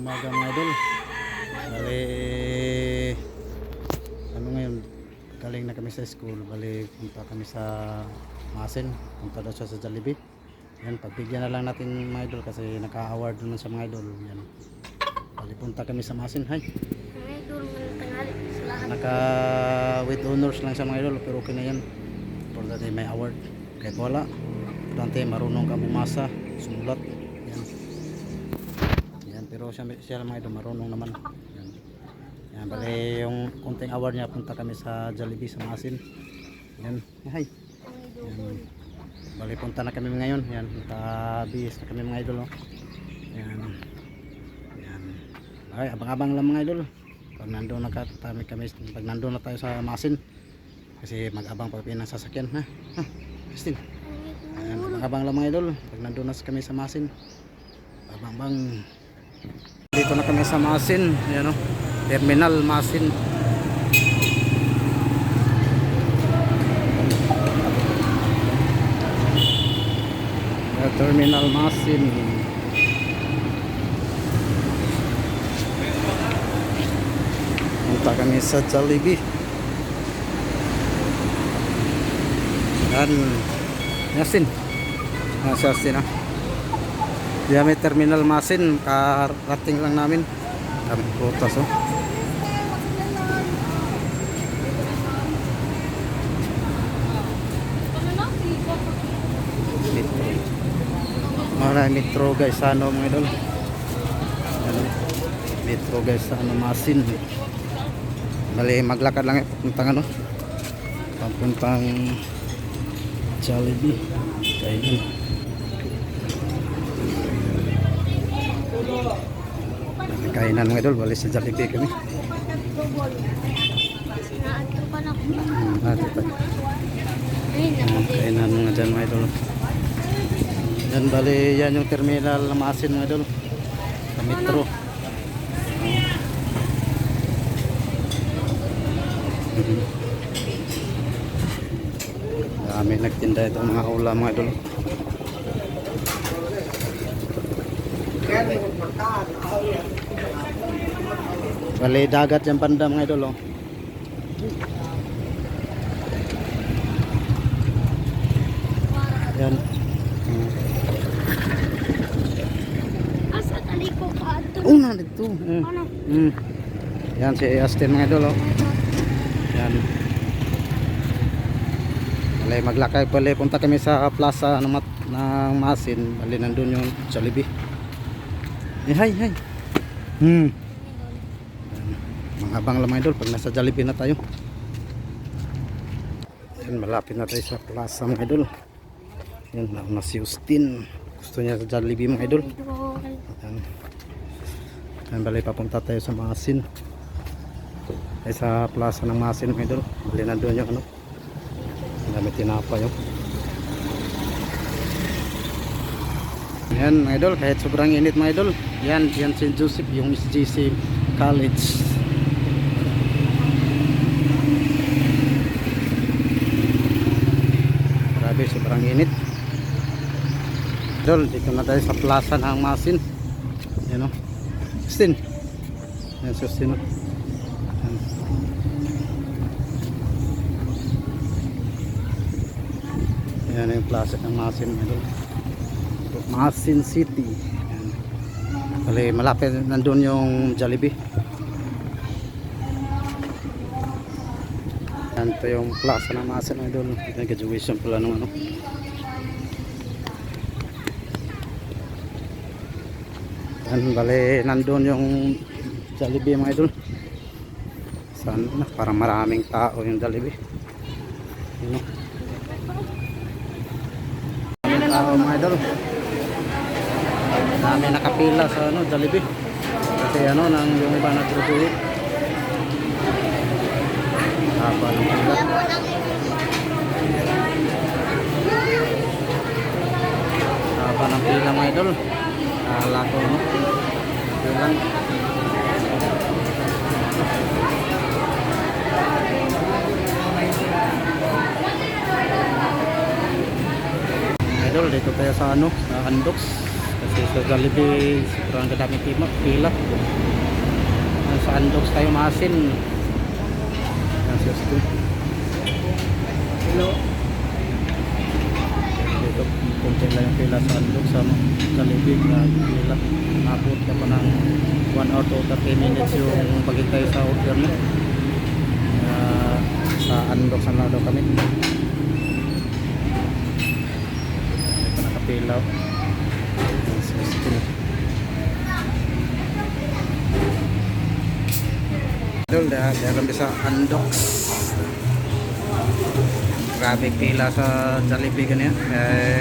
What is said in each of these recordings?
umaga mga idol. Bali, ano ngayon, galing na kami sa school. Bali, punta kami sa Masin. Punta daw siya sa Jollibee. Yan, pagbigyan na lang natin mga idol kasi naka-award naman sa mga idol. Yan. Bali, punta kami sa Masin. Hay. Naka with honors lang sa mga idol, pero okay na yan. Importante may award. Kahit wala, importante marunong ka bumasa, sumulat. Yan. Yan, pero siya mga idol marunong naman. Yan. Yan, bali yung konting award niya, punta kami sa Jollibee sa Masin. Yan. Hay. Yan. Bali punta na kami ngayon. Yan, nakabihis na kami mga idol. Oh. Yan. Yan. Ay, abang-abang lang mga idol. Pag nandoon na tayo sa Masin. Kasi mag-abang pa ng sasakyan, ha? Ha? Christine. Ayan, abang-abang lang mga idol. Pag nandoon na kami sa Masin. Abang-abang. Dito na kami sa Masin. Ayan, oh. Terminal Masin. Terminal Masin. Punta kami sa Jollibee. Yan. Yasin. Si Yasin, ha. Diyan may Terminal Masin. Karating lang namin. Kami putas, oh. Metro guys sa ano mga idol. Metro guys sa ano Masin. Bali maglakad lang papuntang ano, papuntang Jollibee. Kainan mga idol, bali sa Jollibee kami. Kainan mga dyan mga idol. Yan, bali yan yung terminal na Masin mga idol sa metro. Dami nagtinda itong mga ulam mga idol. Bali dagat yung banda mga idol, oh. Yan. Una dito. Yan si Astin mga idol, oh. Yan. Bali maglakay pala, punta kami sa plaza ng Masin. Bali nandun yung Jollibee. Hay. Mga abang lang mga idol pag nasa Jollibee na tayo. Yan, malapit na tayo sa plaza mga idol. Yan, nauna si Justin. Gusto niya sa Jollibee mga idol. Yan. Yan, bali papunta tayo sa Masin. Ay sa plaza ng Masin mga idol. Bali na doon yung ano, may tinapa yung. Yan mga idol, kahit sobrang init mga idol. Yan St. Joseph, yung SGC College. Grabe, sobrang init. Idol, dito na tayo sa plaza ng Masin. Yan, o. Justin. Yan, Justin, o. Yan yung plaza ng Masin, idol. Masin City. Yan. Bali, malapit nandun yung Jollibee. Yan, ito yung plaza ng Masin, idol. Nag-graduation pala nung ano. Yan, bali, nandun yung Jollibee mga idol. Saan na? Parang maraming tao yung Jollibee. Yan, tao mga idol. Dami nakapila sa ano, Jollibee. Kasi ano, nang yung iba nag-graduate. Haba ng pila. Haba ng pila mga idol. Lako, no? Bilang. Idol, dito tayo sa ano, sa Andox. Kasi sa Jollibee, sobrang kadami pila. Sa Andox tayo maasin. Yan si Austin. Hello. Dito, konti lang yung pila sa Andox. Sa Jollibee, pila. Nabot ka pa ng 1 hour to 30 minutes yung paghintay sa order mo. Sa Andox na daw kami. Ito nakapilaw. Si Austin. Dahil sa Andox, grabe pila sa Jollibee ganyan.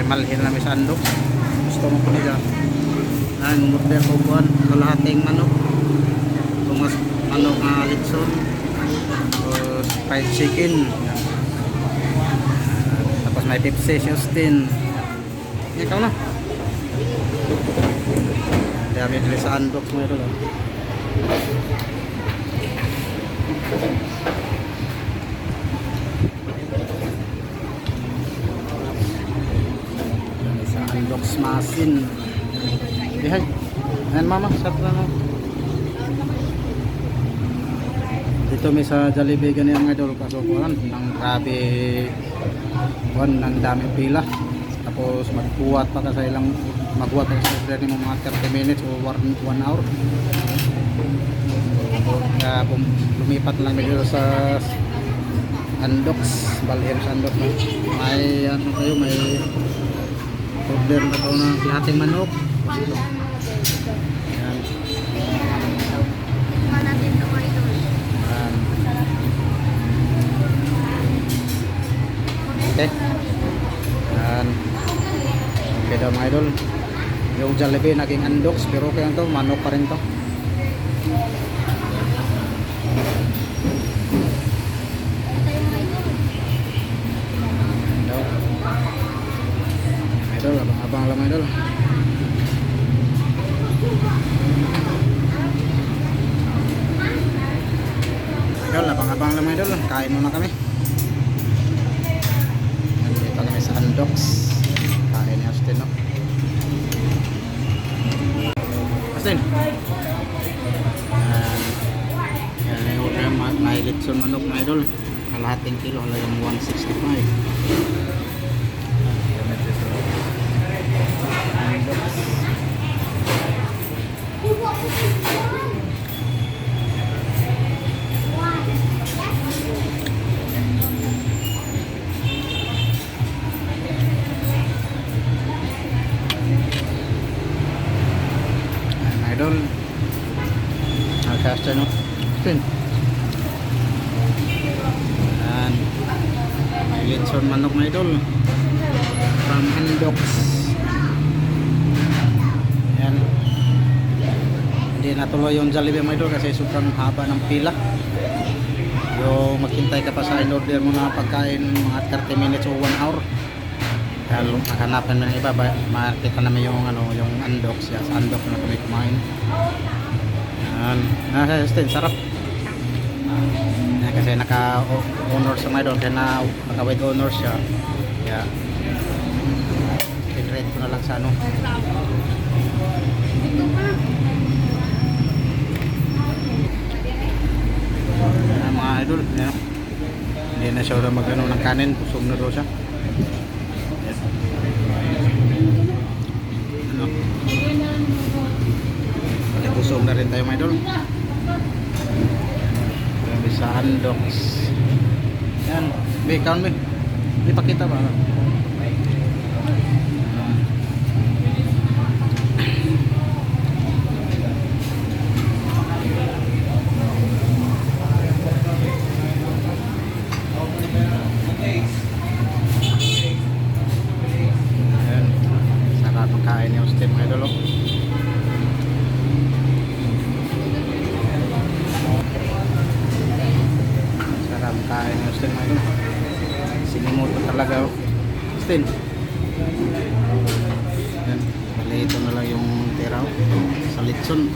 Malhin namin sa Andox. Gusto mo po nila ngumurder ko buwan kalahating manok, tumas manok na litson, tapos fried chicken, tapos may Pepsi si Austin. Ikaw na dami dili sa Andox mo ito lang. Sa Andox masin. Bihay. Ayan mama, sat na no. Dito may sa Jollibee ganyan mga idol, kasukuhan ng grabe buwan ng daming pila. Tapos magbuhat pa ka sa ilang magbuhat ka sa order mo mga 30 minutes o 1 hour. Kaya lumipat lang medyo sa Andox, Balher sa Andox. May ano kayo, may order na daw ng lahating manok. Ayan. Okay. Ayan. Okay daw mga idol. Yung Jollibee naging Andox, pero okay lang to, manok pa rin to. Idol, abang-abang lang idol. Idol, abang-abang lang idol. Kain muna kami. Nandito kami sa Andox. Kain ni Austin, no? Austin. Yan yung order, may litson manok na idol. Kalahating kilo, halagang 165. Idol, nagkasta no? Tin. Yan. May litson manok na idol. From Andox. Yan. Hindi natuloy yung Jollibee mga idol kasi sobrang haba ng pila. Yung maghintay ka pa sa in-order mo na pagkain mga 30 minutes o 1 hour. Kaya nakanapan mo ng iba, makikita namin yung, ano, yung Andox. Sa Andox na kami kumain. Yan. Austin, sarap. Yan, kasi naka-honor sa mga idol. Kaya naka-with honor siya. Kaya pinrate ko na lang sa ano. Yan, mga idol. Yan. Hindi na siya mag-ano ng kanin. Pusong na daw siya. Busog na rin tayo mga idol. Grabe sa Andox. Yan, may count may. May pakita ba? Yan, sarap makain ni Austin mga idol. Kain ng Austin mga idol. Sinimoto talaga Austin. Yan, bali ito na lang yung tiraw sa litson.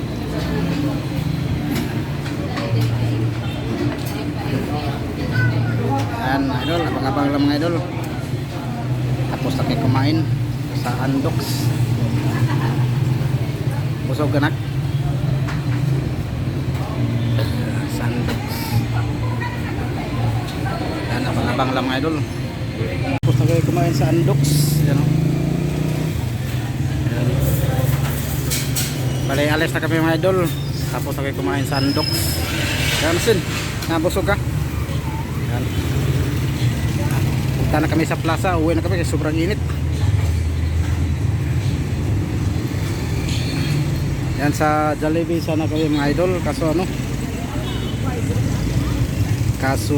Yan idol, abang-abang lang mga idol. Tapos na kayo kumain sa Andox. busog anak. Sandox. Yan, abang-abang lang mga idol. Tapos na kayo kumain sa Andox. Yan o. Yan. Bali, alis na kami mga idol. Tapos na kayo kumain sa Andox. Yan sin, nabusog ka. Yan. Punta na kami sa plaza. Uwi na kami kasi sobrang init. Yan sa Jollibee sana kami mga idol. Kaso ano, kaso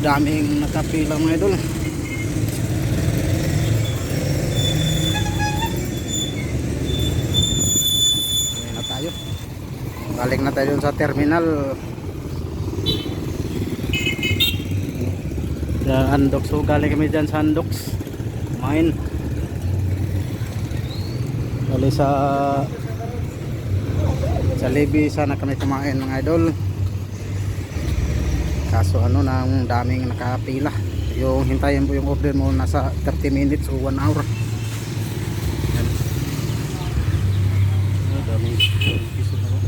daming nakapila mga idol. Uwi na tayo. Balik na tayo sa terminal. Sa Andox. So galing kami dyan sa Andox. Kumain. Bali sa Jollibee sana kami kumain mga idol. Kaso ano, nang daming nakapila. Yung hintayin po yung order mo nasa 30 minutes o 1 hour. Yan. Daming piso na ba?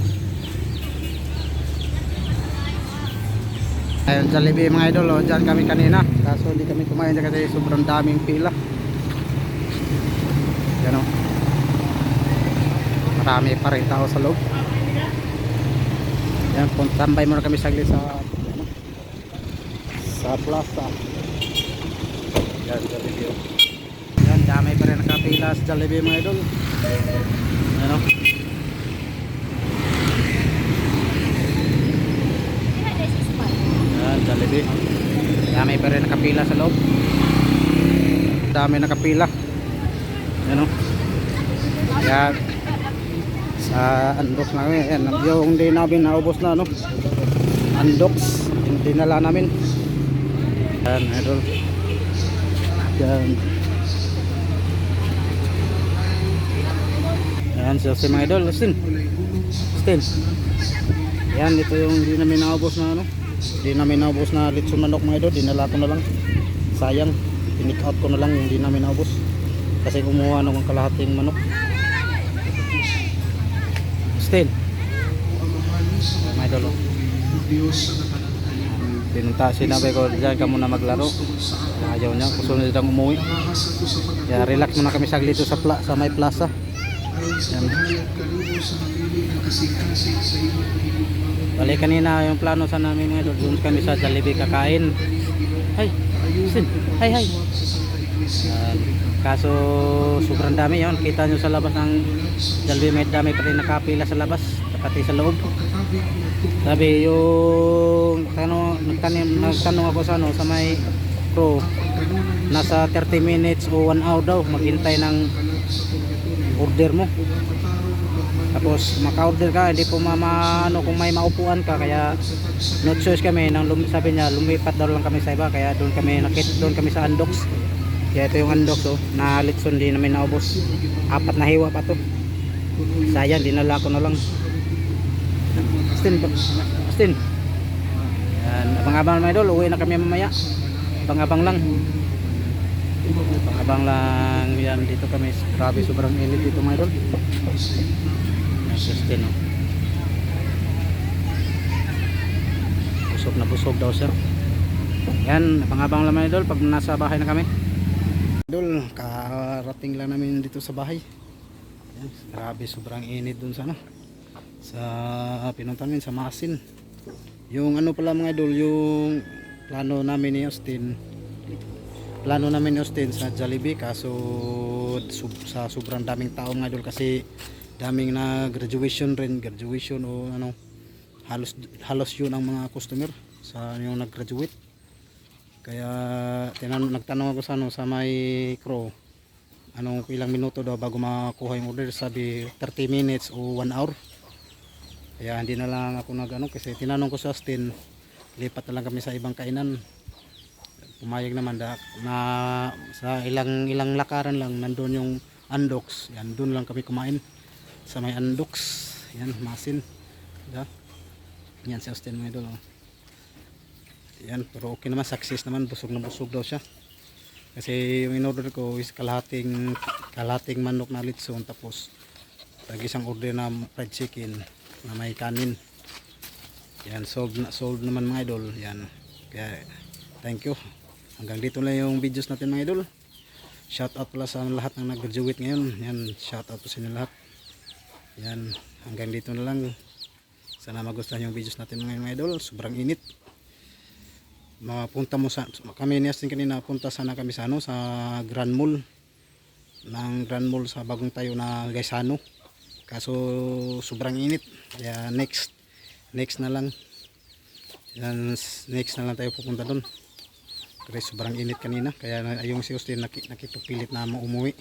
Ayun, Jollibee mga idol, oh, dyan kami kanina. Kaso hindi kami kumain kasi sobrang daming pila. Yan o. Marami pa rin tao sa loob. Yan, tambay muna kami saglit sa plaza. Yan, Jollibee. Yan, dami pa rin nakapila sa Jollibee mga idol. Yan o. Yan, Jollibee. Dami pa rin nakapila sa loob. Dami nakapila. Yan o. Yan. Sa Andox namin. Yan, yung hindi namin naubos na ano. Andox. Yung dinala namin. Yan, idol. Yan. Yan, si mga idol. Justin. Yan, ito yung hindi namin naubos na ano. Hindi namin naubos na litson manok mga idol. Dinala ko na lang. Sayang. Pinik out ko na lang yung hindi namin naubos. Kasi kumuha ng kalahating manok. Justin. Mga idol. Pinunta, sinabi ko dyan ka muna maglaro. Ayaw niya, gusto niya silang umuwi. Kaya relax muna kami saglit sa may plaza. Yan. Bali kanina yung plano sa namin mga idol, doon kami sa Jollibee kakain. Hay, sin, hay. Yan. Kaso sobrang dami yun. Kita nyo sa labas ng Jollibee, may dami pa rin nakapila sa labas, pati sa loob. Sabi yung nagtanong ako sa ano, sa may pro, nasa 30 minutes o 1 hour daw maghintay ng order mo. Tapos maka-order ka, hindi po ano, kung may maupuan ka, kaya no choice kami nang sabi niya lumipat daw lang kami sa iba, kaya doon kami sa Andox. Kaya ito yung Andox, oh, na litson din namin naubos. 4 na hiwa pa to. Sayang, dinala ko na lang. Justin. Yan, abang-abang mga idol, uwi na kami mamaya. Abang-abang lang. Abang-abang lang. Yan, dito kami. Grabe, sobrang init dito mga idol. Yan, Justin, oh. Busog na busog daw siya. Yan, abang-abang lang mga idol pag nasa bahay na kami. Idol, karating lang namin dito sa bahay. Yan, grabe, sobrang init dun sa ano, sa pinuntan namin sa Masin. Yung ano pala mga idol, yung plano namin ni Austin sa Jollibee, kaso sa sobrang daming tao mga idol, kasi daming na graduation o ano, halos yun ang mga customer sa yung nag-graduate. Kaya nagtanong ako sa ano, sa may crew, anong ilang minuto daw bago makuha yung order. Sabi 30 minutes o 1 hour. Kaya hindi na lang ako nagano, kasi tinanong ko sa Austin, lipat na lang kami sa ibang kainan. Pumayag naman na sa ilang lakaran lang nandun yung Andox. Yan, doon lang kami kumain sa may Andox. Yan, Masin. Yan si Austin mga idol. Yan, pero okay naman, success naman, busog na busog daw siya. Kasi yung in-order ko is kalahating manok na litson, tapos Tag isang order na fried chicken na may kanin. Yan, sold naman mga idol. Yan. Kaya thank you. Hanggang dito lang yung videos natin mga idol. Shout out pala sa lahat ng nag-graduate ngayon. Yan, shout out po sa inyo lahat. Yan, hanggang dito na lang. Sana magustuhan yung videos natin mga idol. Sobrang init. Mapunta mo sa kami ni Astin kanina, punta sana kami sa ano, sa Grand Mall. Ng Grand Mall sa bagong tayo na Gaisano. Kaso sobrang init. Kaya next na lang. Yan, next na lang tayo pupunta doon. Kasi sobrang init kanina. Kaya yung si Austin nakipagpilit na umuwi.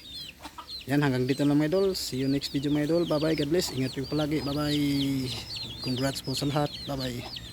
Yan, hanggang dito lang mga idol. See you next video mga idol. Bye bye. God bless. Ingat po palagi. Bye bye. Congrats po sa lahat. Bye bye.